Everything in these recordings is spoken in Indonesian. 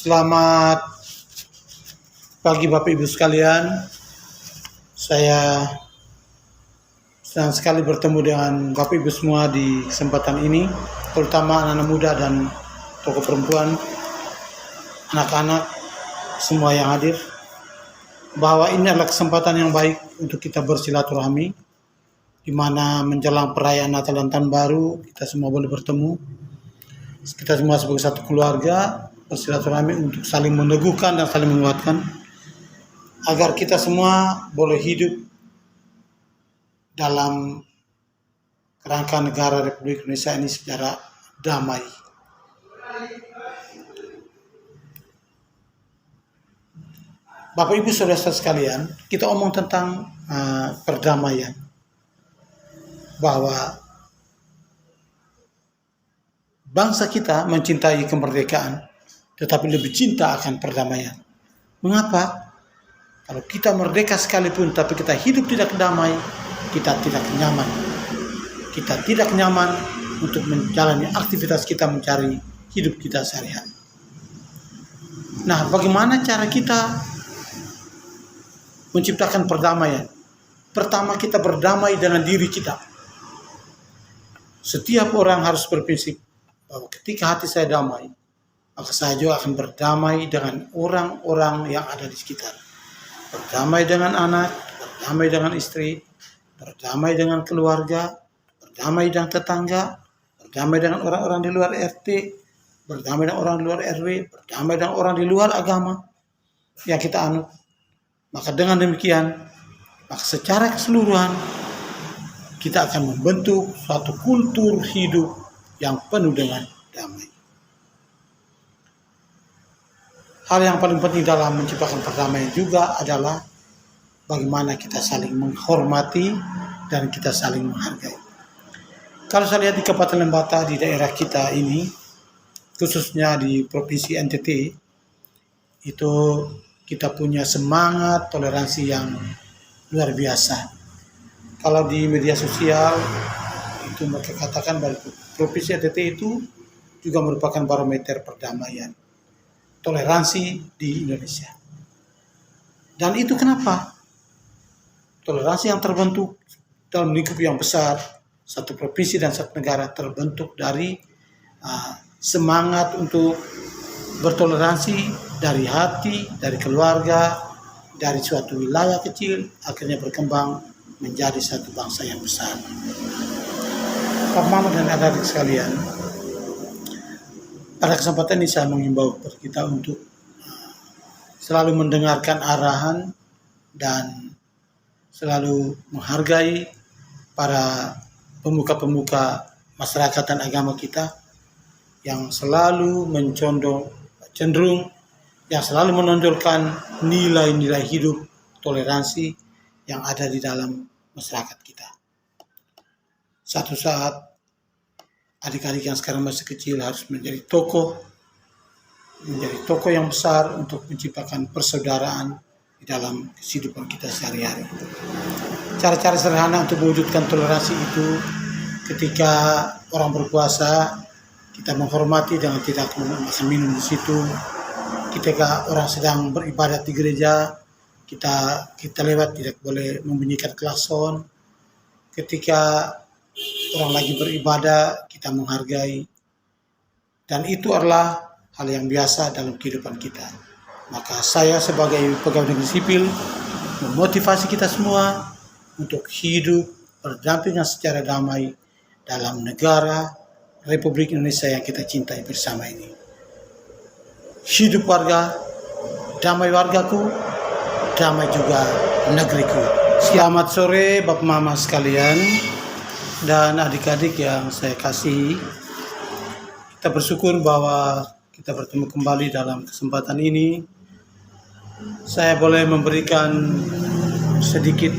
Selamat pagi Bapak Ibu sekalian. Saya senang sekali bertemu dengan Bapak Ibu semua di kesempatan ini, terutama anak-anak muda dan tokoh perempuan, anak-anak semua yang hadir, bahwa ini adalah kesempatan yang baik untuk kita bersilaturahmi, di mana menjelang perayaan Natal dan Tahun Baru kita semua boleh bertemu. Kita semua sebagai satu keluarga bersilaturahmi untuk saling meneguhkan dan saling menguatkan agar kita semua boleh hidup dalam kerangka negara Republik Indonesia ini secara damai. Bapak Ibu Saudara sekalian, kita omong tentang perdamaian, bahwa bangsa kita mencintai kemerdekaan, tetapi lebih cinta akan perdamaian. Mengapa? Kalau kita merdeka sekalipun, tapi kita hidup tidak damai, kita tidak nyaman. Kita tidak nyaman untuk menjalani aktivitas kita mencari hidup kita sehari-hari. Nah, bagaimana cara kita menciptakan perdamaian? Pertama, kita berdamai dengan diri kita. Setiap orang harus berprinsip bahwa ketika hati saya damai, maka saya juga akan berdamai dengan orang-orang yang ada di sekitar. Berdamai dengan anak, berdamai dengan istri, berdamai dengan keluarga, berdamai dengan tetangga, berdamai dengan orang-orang di luar RT, berdamai dengan orang di luar RW, berdamai dengan orang di luar agama yang kita anut. Maka dengan demikian, maka secara keseluruhan kita akan membentuk suatu kultur hidup yang penuh dengan damai. Hal yang paling penting dalam menciptakan perdamaian juga adalah bagaimana kita saling menghormati dan kita saling menghargai. Kalau saya lihat di Kabupaten Lembata, di daerah kita ini, khususnya di Provinsi NTT, itu kita punya semangat toleransi yang luar biasa. Kalau di media sosial itu mereka katakan bahwa Provinsi NTT itu juga merupakan barometer perdamaian, toleransi di Indonesia. Dan itu kenapa? Toleransi yang terbentuk dalam lingkup yang besar, satu provinsi dan satu negara, terbentuk dari semangat untuk bertoleransi dari hati, dari keluarga, dari suatu wilayah kecil, akhirnya berkembang menjadi satu bangsa yang besar. Pak Mama dan adik-adik sekalian, pada kesempatan ini saya mengimbau kepada kita untuk selalu mendengarkan arahan dan selalu menghargai para pemuka-pemuka masyarakat dan agama kita yang selalu cenderung yang selalu menonjolkan nilai-nilai hidup toleransi yang ada di dalam masyarakat kita. Satu saat adik-adik yang sekarang masih kecil harus menjadi tokoh yang besar untuk menciptakan persaudaraan di dalam kehidupan kita sehari-hari. Cara-cara sederhana untuk mewujudkan toleransi itu, ketika orang berpuasa, kita menghormati dengan tidak makan minum di situ. Ketika orang sedang beribadat di gereja, kita lewat tidak boleh membunyikan klakson. Ketika orang lagi beribadah, kita menghargai. Dan itu adalah hal yang biasa dalam kehidupan kita. Maka saya sebagai pegawai negeri sipil memotivasi kita semua untuk hidup berdampingan secara damai dalam negara Republik Indonesia yang kita cintai bersama ini. Hidup warga, damai wargaku, damai juga negeriku. Selamat sore Bapak Mama sekalian dan adik-adik yang saya kasihi. Kita bersyukur bahwa kita bertemu kembali dalam kesempatan ini. Saya boleh memberikan sedikit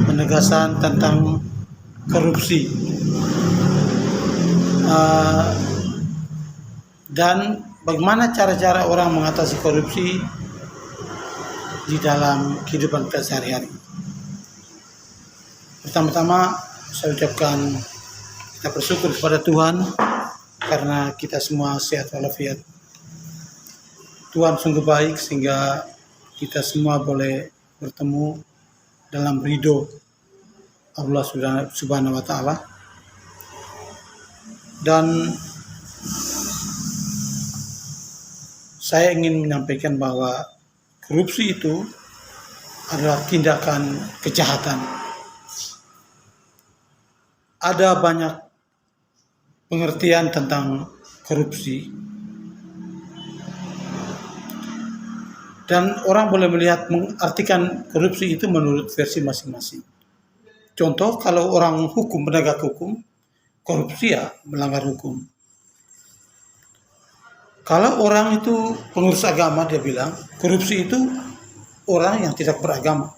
penegasan tentang korupsi dan bagaimana cara-cara orang mengatasi korupsi di dalam kehidupan kita sehari-hari. Pertama-tama saya ucapkan kita bersyukur kepada Tuhan karena kita semua sehat walafiat Tuhan sungguh baik sehingga kita semua boleh bertemu dalam ridho Allah Subhanahu wa Ta'ala. Dan saya ingin menyampaikan bahwa korupsi itu adalah tindakan kejahatan. Ada banyak pengertian tentang korupsi, dan orang boleh melihat mengartikan korupsi itu menurut versi masing-masing. Contoh, kalau orang hukum, penegak hukum, korupsi ya melanggar hukum. Kalau orang itu pengurus agama, dia bilang korupsi itu orang yang tidak beragama.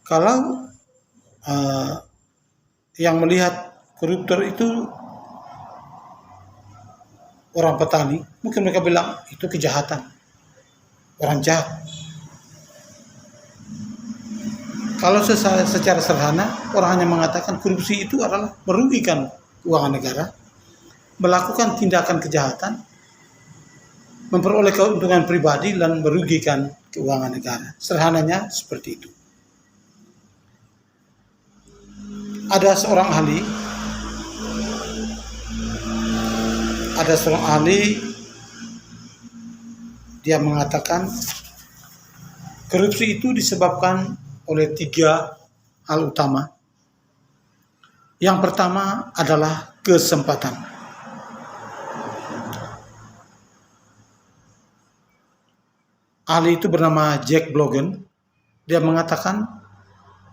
Kalau yang melihat koruptor itu orang petani, mungkin mereka bilang itu kejahatan, orang jahat. Kalau secara sederhana, orang hanya mengatakan korupsi itu adalah merugikan keuangan negara, melakukan tindakan kejahatan, memperoleh keuntungan pribadi dan merugikan keuangan negara. Sederhananya seperti itu. Ada seorang ahli, dia mengatakan korupsi itu disebabkan oleh 3 hal utama. Yang pertama adalah kesempatan. Ahli itu bernama Jack Blogen. Dia mengatakan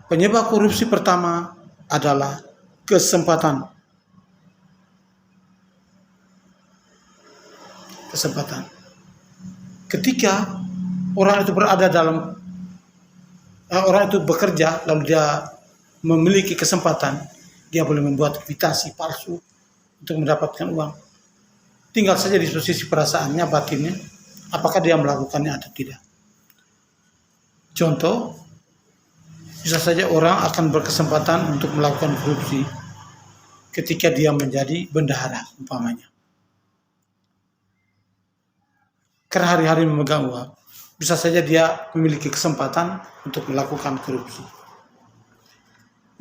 penyebab korupsi pertama adalah kesempatan. Kesempatan. Ketika orang itu orang itu bekerja, lalu dia memiliki kesempatan, dia boleh membuat kwitansi palsu untuk mendapatkan uang. Tinggal saja di posisi perasaannya, batinnya, apakah dia melakukannya atau tidak. Contoh, bisa saja orang akan berkesempatan untuk melakukan korupsi ketika dia menjadi bendahara, umpamanya. Karena hari-hari memegang uang, bisa saja dia memiliki kesempatan untuk melakukan korupsi.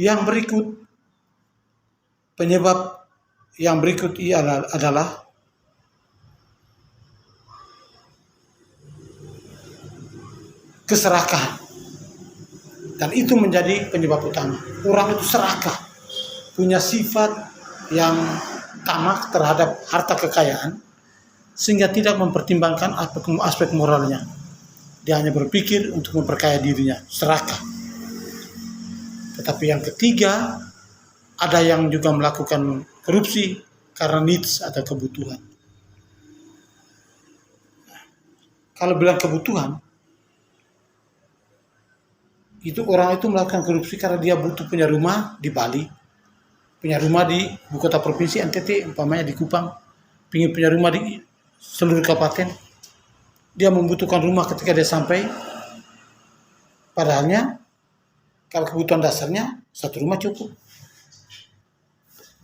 Yang berikut, penyebab yang berikut adalah keserakahan. Dan itu menjadi penyebab utama. Orang itu serakah, punya sifat yang tamak terhadap harta kekayaan, sehingga tidak mempertimbangkan aspek moralnya. Dia hanya berpikir untuk memperkaya dirinya, serakah. Tetapi yang ketiga, ada yang juga melakukan korupsi karena needs atau kebutuhan. Kalau bilang kebutuhan, itu orang itu melakukan korupsi karena dia butuh punya rumah di Bali, punya rumah di ibu kota provinsi NTT, umpamanya di Kupang, ingin punya rumah di seluruh kabupaten. Dia membutuhkan rumah ketika dia sampai, padahalnya kalau kebutuhan dasarnya 1 rumah cukup.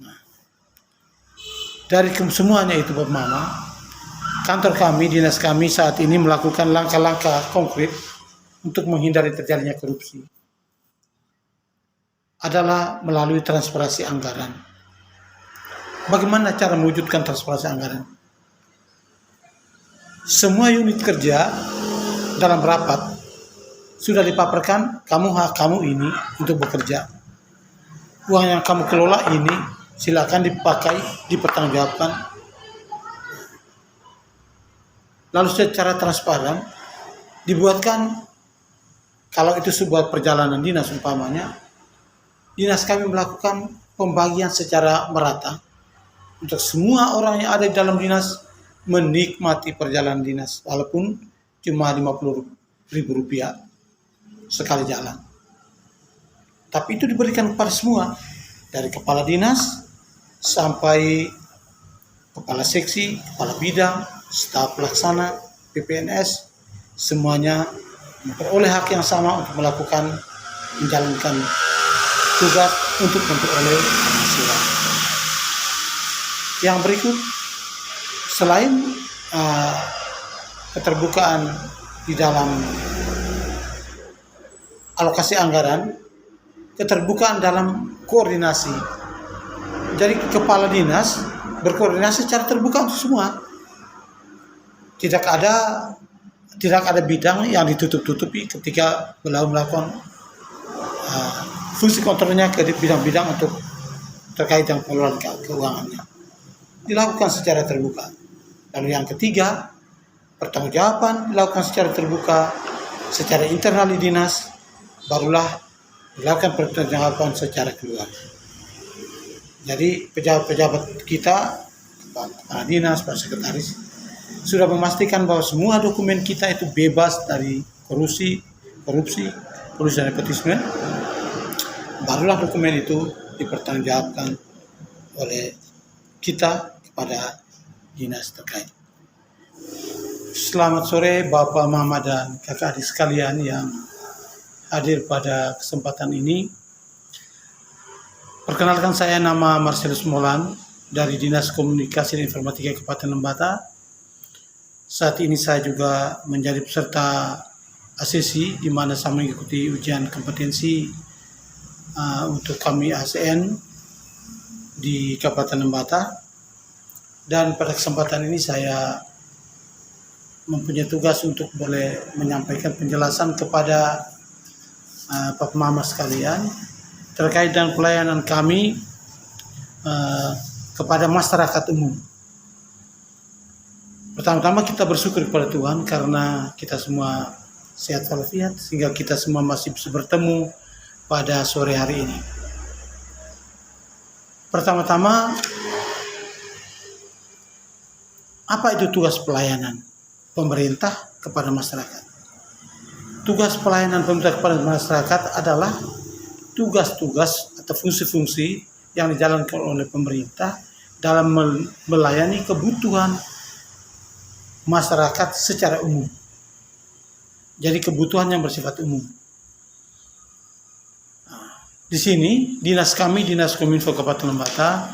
Nah, dari semuanya itu Bapak Mama, kantor kami, dinas kami saat ini melakukan langkah-langkah konkret untuk menghindari terjadinya korupsi adalah melalui transparansi anggaran. Bagaimana cara mewujudkan transparansi anggaran? Semua unit kerja dalam rapat sudah dipaparkan, kamu ini untuk bekerja. Uang yang kamu kelola ini silakan dipakai, dipertanggungjawabkan. Lalu secara transparan dibuatkan, kalau itu sebuah perjalanan dinas umpamanya, dinas kami melakukan pembagian secara merata untuk semua orang yang ada di dalam dinas menikmati perjalanan dinas, walaupun cuma Rp50.000 sekali jalan. Tapi itu diberikan kepada semua, dari kepala dinas sampai kepala seksi, kepala bidang, staf pelaksana, PPNS, semuanya memperoleh hak yang sama untuk menjalankan tugas untuk memperoleh penghasilan. Yang berikut, selain uh, keterbukaan di dalam alokasi anggaran, keterbukaan dalam koordinasi. Jadi kepala dinas berkoordinasi secara terbuka untuk semua. Tidak ada bidang yang ditutup-tutupi ketika beliau melakukan fungsi kontrolnya ke bidang-bidang untuk terkait dengan pengelolaan keuangannya. Dilakukan secara terbuka. Lalu yang ketiga, pertanggungjawaban dilakukan secara terbuka, secara internal di dinas, barulah dilakukan pertanggungjawaban secara keluar. Jadi pejabat-pejabat kita, kepala dinas, para sekretaris, sudah memastikan bahwa semua dokumen kita itu bebas dari korupsi, dan nepotisme. Barulah dokumen itu dipertanggungjawabkan oleh kita kepada dinas terkait. Selamat sore Bapak Mama dan kakak adik sekalian yang hadir pada kesempatan ini. Perkenalkan, saya nama Marcelus Molan dari Dinas Komunikasi dan Informatika Kabupaten Lembata. Saat ini saya juga menjadi peserta ACC, di mana saya mengikuti ujian kompetensi untuk kami ASN di Kabupaten Lembata. Dan pada kesempatan ini saya mempunyai tugas untuk boleh menyampaikan penjelasan kepada Bapak Mama sekalian terkait dengan pelayanan kami kepada masyarakat umum. Pertama-tama kita bersyukur kepada Tuhan karena kita semua sehat walafiat sehingga kita semua masih bisa bertemu pada sore hari ini. Pertama-tama, apa itu tugas pelayanan pemerintah kepada masyarakat? Tugas pelayanan pemerintah kepada masyarakat adalah tugas-tugas atau fungsi-fungsi yang dijalankan oleh pemerintah dalam melayani kebutuhan masyarakat secara umum. Jadi kebutuhan yang bersifat umum. Di sini dinas kami, Dinas Kominfo Kabupaten Lembata,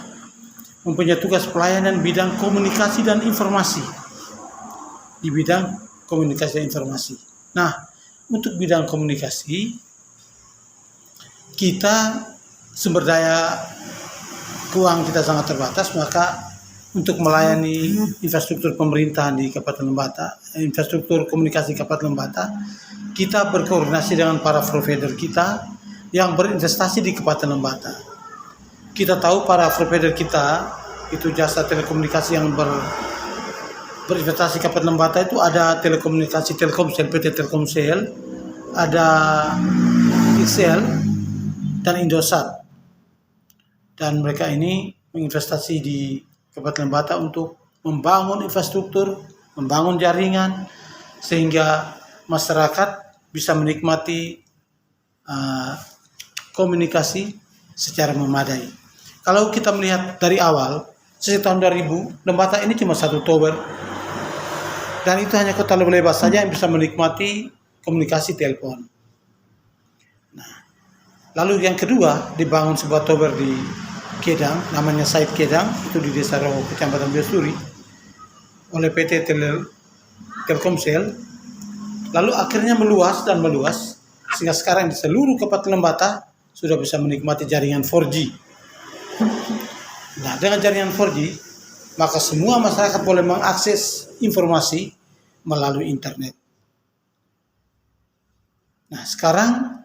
mempunyai tugas pelayanan bidang komunikasi dan informasi. Di bidang komunikasi dan informasi. Nah, untuk bidang komunikasi, kita sumber daya keuangan kita sangat terbatas, maka untuk melayani infrastruktur pemerintahan di Kabupaten Lembata, infrastruktur komunikasi Kabupaten Lembata, kita berkoordinasi dengan para provider kita yang berinvestasi di Kabupaten Lembata. Kita tahu para provider kita itu jasa telekomunikasi yang berinvestasi Kabupaten Lembata itu ada telekomunikasi Telkomsel, PT Telkomsel, ada XL dan Indosat. Dan mereka ini menginvestasi di Kabupaten Lembata untuk membangun infrastruktur, membangun jaringan, sehingga masyarakat bisa menikmati komunikasi secara memadai. Kalau kita melihat dari awal, sejak tahun 2000, Lembata ini cuma 1 tower. Dan itu hanya kota Lebas saja yang bisa menikmati komunikasi telepon. Nah, lalu yang kedua, dibangun sebuah tower di Kedang, namanya Said Kedang, itu di Desa Rowo, Kecamatan Biosuri, oleh PT Telkomsel. Lalu akhirnya meluas, sehingga sekarang di seluruh Kabupaten Lembata sudah bisa menikmati jaringan 4G. Nah, dengan jaringan 4G, maka semua masyarakat boleh mengakses informasi melalui internet. Nah, sekarang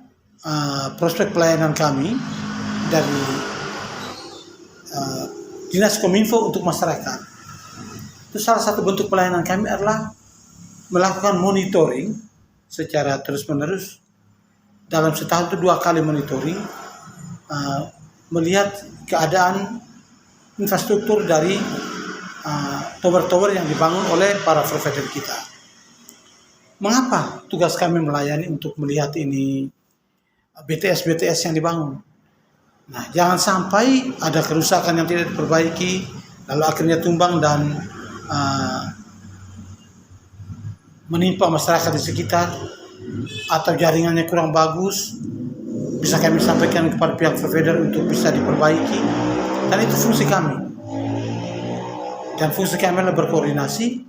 prospek pelayanan kami dari Dinas Kominfo untuk masyarakat. Itu salah satu bentuk pelayanan kami adalah melakukan monitoring secara terus-menerus. Dalam setahun itu 2 kali monitoring, melihat keadaan infrastruktur dari tower-tower yang dibangun oleh para provider kita. Mengapa tugas kami melayani untuk melihat ini BTS yang dibangun? Nah, jangan sampai ada kerusakan yang tidak diperbaiki, lalu akhirnya tumbang dan menimpa masyarakat di sekitar, atau jaringannya kurang bagus, bisa kami sampaikan kepada pihak provider untuk bisa diperbaiki. Dan itu fungsi kami. Dan fungsi kami adalah berkoordinasi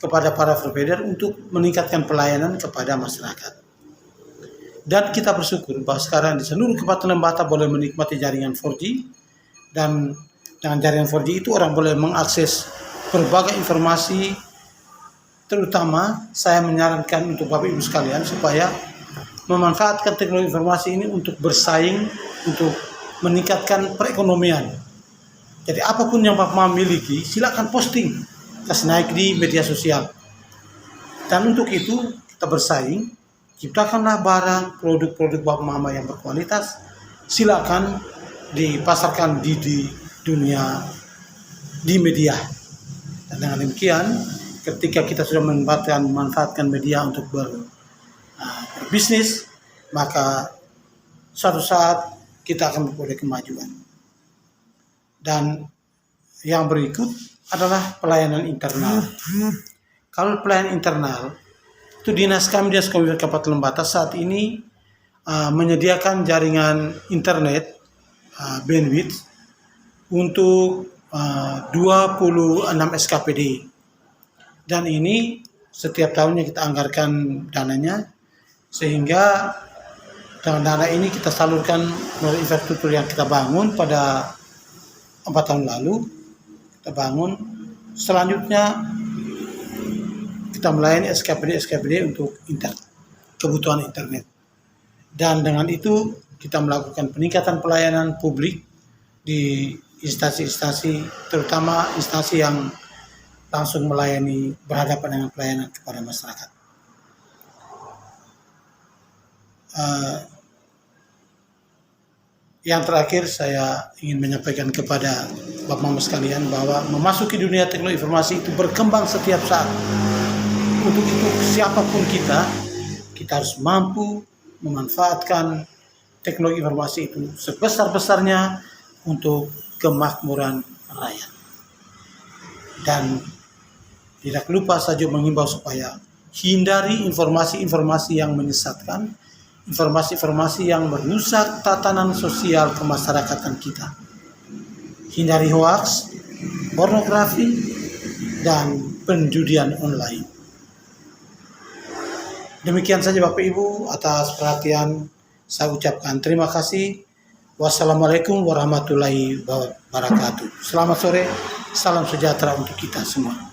kepada para provider untuk meningkatkan pelayanan kepada masyarakat. Dan kita bersyukur bahwa sekarang di seluruh Kabupaten Lembata boleh menikmati jaringan 4G, dan dengan jaringan 4G itu orang boleh mengakses berbagai informasi. Terutama saya menyarankan untuk Bapak Ibu sekalian supaya memanfaatkan teknologi informasi ini untuk bersaing, untuk meningkatkan perekonomian. Jadi apapun yang Bapak Mama miliki, silakan posting, kasih naik di media sosial. Dan untuk itu kita bersaing, ciptakanlah barang, produk-produk Bapak Mama yang berkualitas, silakan dipasarkan di dunia, di media. Dan dengan demikian, ketika kita sudah memanfaatkan media untuk berbisnis, maka suatu saat kita akan memperoleh kemajuan. Dan yang berikut adalah pelayanan internal. Kalau pelayanan internal, itu Dinas Kominfo Kabupaten Lembata saat ini menyediakan jaringan internet bandwidth untuk 26 SKPD. Dan ini setiap tahunnya kita anggarkan dananya, sehingga dengan dana ini kita salurkan melalui infrastruktur yang kita bangun pada 4 tahun lalu. Kita bangun, selanjutnya kita melayani SKPD untuk kebutuhan internet. Dan dengan itu kita melakukan peningkatan pelayanan publik di instansi-instansi, terutama instansi yang langsung melayani, berhadapan dengan pelayanan kepada masyarakat. Yang terakhir saya ingin menyampaikan kepada Bapak Mama sekalian bahwa memasuki dunia teknologi informasi itu berkembang setiap saat. Untuk itu siapapun kita harus mampu memanfaatkan teknologi informasi itu sebesar-besarnya untuk kemakmuran rakyat. Dan tidak lupa saja mengimbau supaya hindari informasi-informasi yang menyesatkan, informasi-informasi yang merusak tatanan sosial kemasyarakatan kita. Hindari hoaks, pornografi, dan penjudian online. Demikian saja Bapak Ibu, atas perhatian saya ucapkan terima kasih. Wassalamualaikum warahmatullahi wabarakatuh. Selamat sore, salam sejahtera untuk kita semua.